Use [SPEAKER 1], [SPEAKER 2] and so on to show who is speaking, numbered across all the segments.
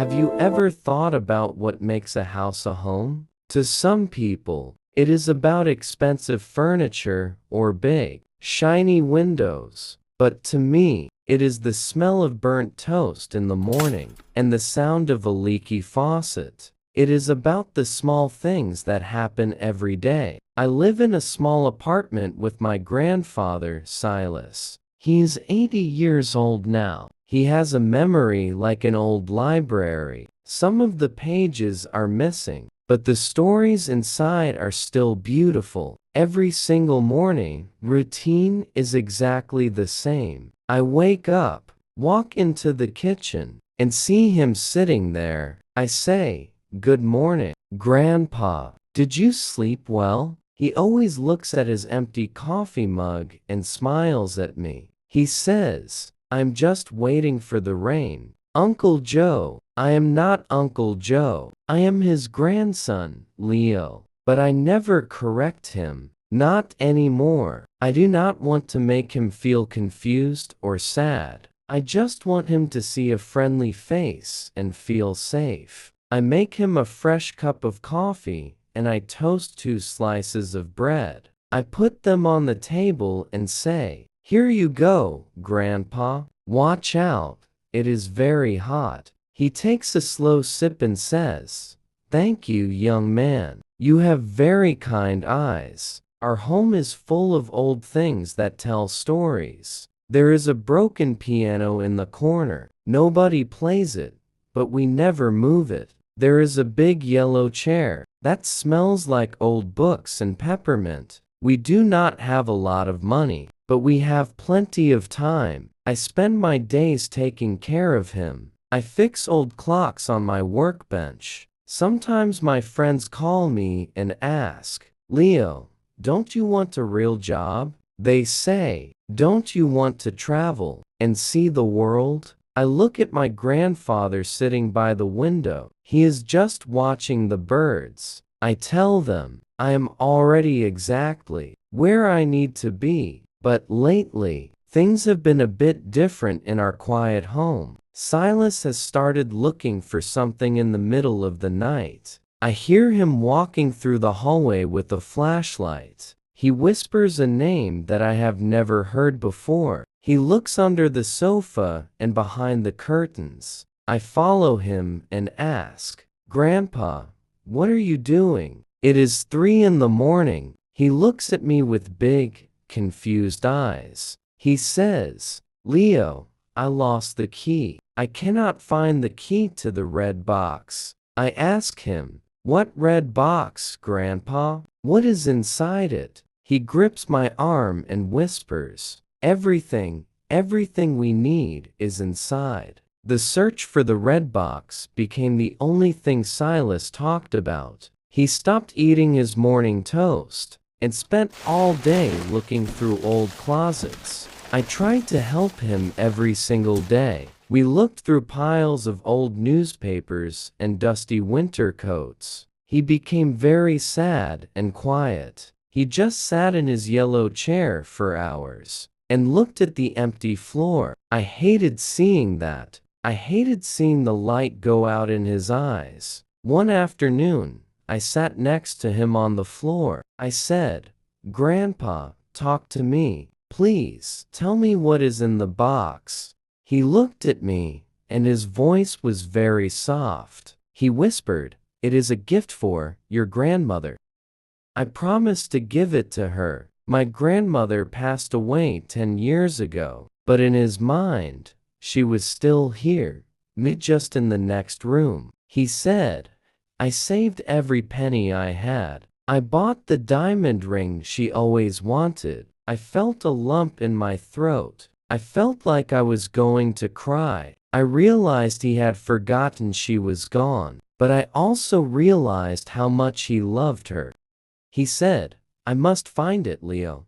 [SPEAKER 1] Have you ever thought about what makes a house a home? To some people, it is about expensive furniture or big, shiny windows. But to me, it is the smell of burnt toast in the morning and the sound of a leaky faucet. It is about the small things that happen every day. I live in a small apartment with my grandfather, Silas. He's 80 years old now. He has a memory like an old library. Some of the pages are missing, but the stories inside are still beautiful. Every single morning, routine is exactly the same. I wake up, walk into the kitchen, and see him sitting there. I say, "Good morning, Grandpa. Did you sleep well?" He always looks at his empty coffee mug and smiles at me. He says, "I'm just waiting for the rain." Uncle Joe. I am not Uncle Joe. I am his grandson, Leo. But I never correct him. Not anymore. I do not want to make him feel confused or sad. I just want him to see a friendly face and feel safe. I make him a fresh cup of coffee, and I toast 2 slices of bread. I put them on the table and say, "Here you go, Grandpa. Watch out, it is very hot." He takes a slow sip and says, "Thank you, young man. You have very kind eyes." Our home is full of old things that tell stories. There is a broken piano in the corner. Nobody plays it, but we never move it. There is a big yellow chair that smells like old books and peppermint. We do not have a lot of money, but we have plenty of time. I spend my days taking care of him. I fix old clocks on my workbench. Sometimes my friends call me and ask, "Leo, don't you want a real job?" They say, "Don't you want to travel and see the world?" I look at my grandfather sitting by the window. He is just watching the birds. I tell them, I am already exactly where I need to be. But lately, things have been a bit different in our quiet home. Silas has started looking for something in the middle of the night. I hear him walking through the hallway with a flashlight. He whispers a name that I have never heard before. He looks under the sofa and behind the curtains. I follow him and ask, "Grandpa, what are you doing?" It is 3 in the morning. He looks at me with big, confused eyes. He says, "Leo, I lost the key. I cannot find the key to the red box." I ask him, "What red box, Grandpa? What is inside it?" He grips my arm and whispers, "Everything we need is inside." The search for the red box became the only thing Silas talked about. He stopped eating his morning toast and spent all day looking through old closets. I tried to help him every single day. We looked through piles of old newspapers and dusty winter coats. He became very sad and quiet. He just sat in his yellow chair for hours and looked at the empty floor. I hated seeing that. I hated seeing the light go out in his eyes. One afternoon, I sat next to him on the floor. I said, "Grandpa, talk to me. Please, tell me what is in the box." He looked at me, and his voice was very soft. He whispered, "It is a gift for your grandmother. I promised to give it to her. My grandmother passed away 10 years ago, but in his mind, she was still here, just in the next room." He said, "I saved every penny I had. I bought the diamond ring she always wanted." I felt a lump in my throat. I felt like I was going to cry. I realized he had forgotten she was gone, but I also realized how much he loved her. He said, "I must find it, Leo.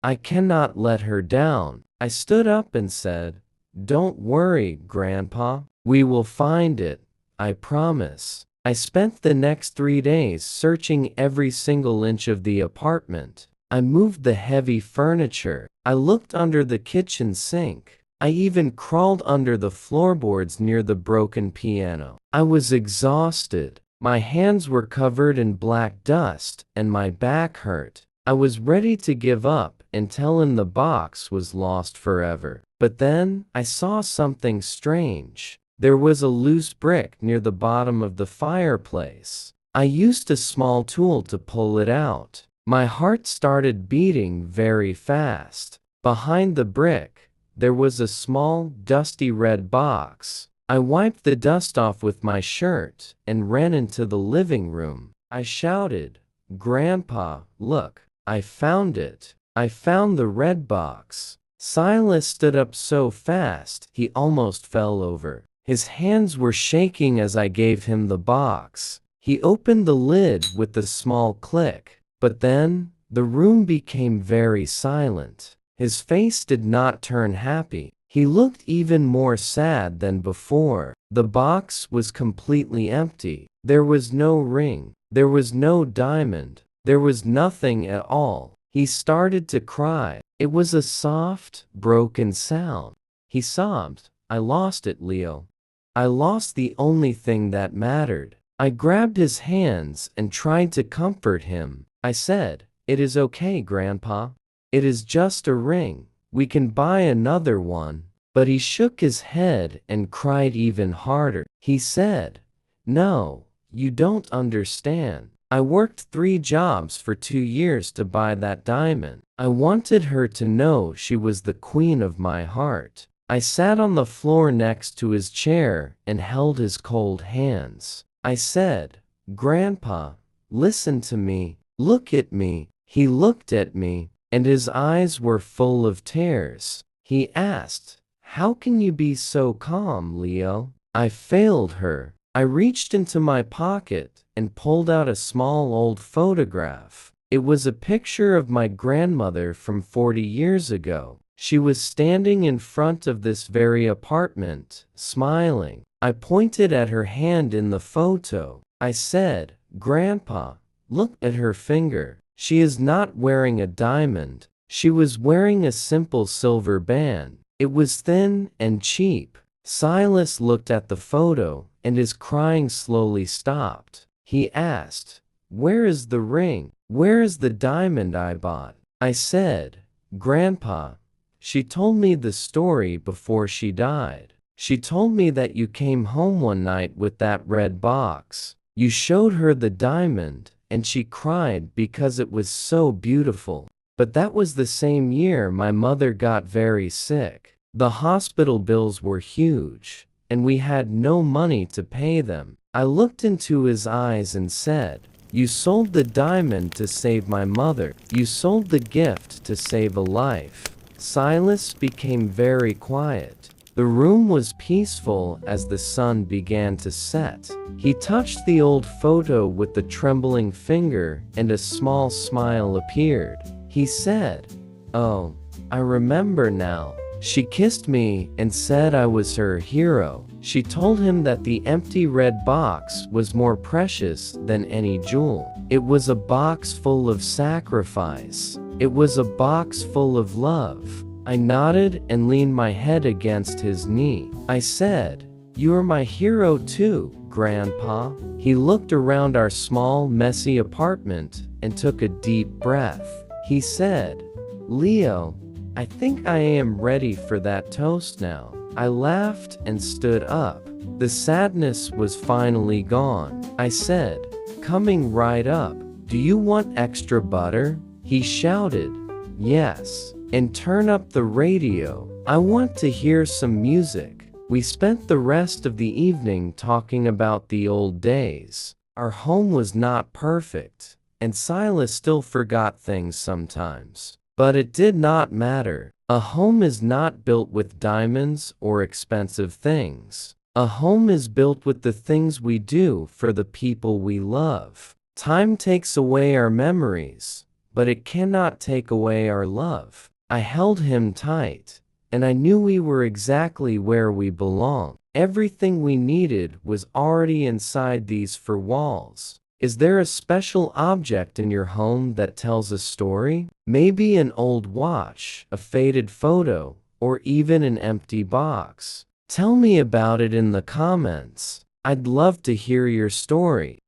[SPEAKER 1] I cannot let her down." I stood up and said, "Don't worry, Grandpa. We will find it, I promise." I spent the next 3 days searching every single inch of the apartment. I moved the heavy furniture. I looked under the kitchen sink. I even crawled under the floorboards near the broken piano. I was exhausted. My hands were covered in black dust and my back hurt. I was ready to give up and tell him the box was lost forever. But then I saw something strange. There was a loose brick near the bottom of the fireplace. I used a small tool to pull it out. My heart started beating very fast. Behind the brick, there was a small, dusty red box. I wiped the dust off with my shirt and ran into the living room. I shouted, "Grandpa, look, I found it. I found the red box." Silas stood up so fast he almost fell over. His hands were shaking as I gave him the box. He opened the lid with a small click, but then the room became very silent. His face did not turn happy. He looked even more sad than before. The box was completely empty. There was no ring. There was no diamond. There was nothing at all. He started to cry. It was a soft, broken sound. He sobbed, "I lost it, Leo. I lost the only thing that mattered." I grabbed his hands and tried to comfort him. I said, "It is okay, Grandpa. It is just a ring. We can buy another one." But he shook his head and cried even harder. He said, "No, you don't understand. I worked 3 jobs for 2 years to buy that diamond. I wanted her to know she was the queen of my heart." I sat on the floor next to his chair and held his cold hands. I said, "Grandpa, listen to me. Look at me." He looked at me, and his eyes were full of tears. He asked, "How can you be so calm, Leo?" I failed her. I reached into my pocket and pulled out a small old photograph. It was a picture of my grandmother from 40 years ago. She was standing in front of this very apartment, smiling. I pointed at her hand in the photo. I said, "Grandpa, look at her finger. She is not wearing a diamond. She was wearing a simple silver band. It was thin and cheap." Silas looked at the photo, and his crying slowly stopped. He asked, "Where is the ring? Where is the diamond I bought?" I said, "Grandpa, she told me the story before she died. She told me that you came home one night with that red box. You showed her the diamond, and she cried because it was so beautiful. But that was the same year my mother got very sick. The hospital bills were huge, and we had no money to pay them." I looked into his eyes and said, "You sold the diamond to save my mother. You sold the gift to save a life." Silas became very quiet. The room was peaceful as the sun began to set. He touched the old photo with a trembling finger, and a small smile appeared. He said, "Oh, I remember now. She kissed me and said I was her hero." She told him that the empty red box was more precious than any jewel. It was a box full of sacrifice. It was a box full of love. I nodded and leaned my head against his knee. I said, "You are my hero too, Grandpa." He looked around our small, messy apartment and took a deep breath. He said, "Leo, I think I am ready for that toast now." I laughed and stood up. The sadness was finally gone. I said, "Coming right up. Do you want extra butter?" He shouted, "Yes. And turn up the radio. I want to hear some music." We spent the rest of the evening talking about the old days. Our home was not perfect, and Silas still forgot things sometimes. But it did not matter. A home is not built with diamonds or expensive things. A home is built with the things we do for the people we love. Time takes away our memories, but it cannot take away our love. I held him tight, and I knew we were exactly where we belong. Everything we needed was already inside these 4 walls. Is there a special object in your home that tells a story? Maybe an old watch, a faded photo, or even an empty box? Tell me about it in the comments. I'd love to hear your story.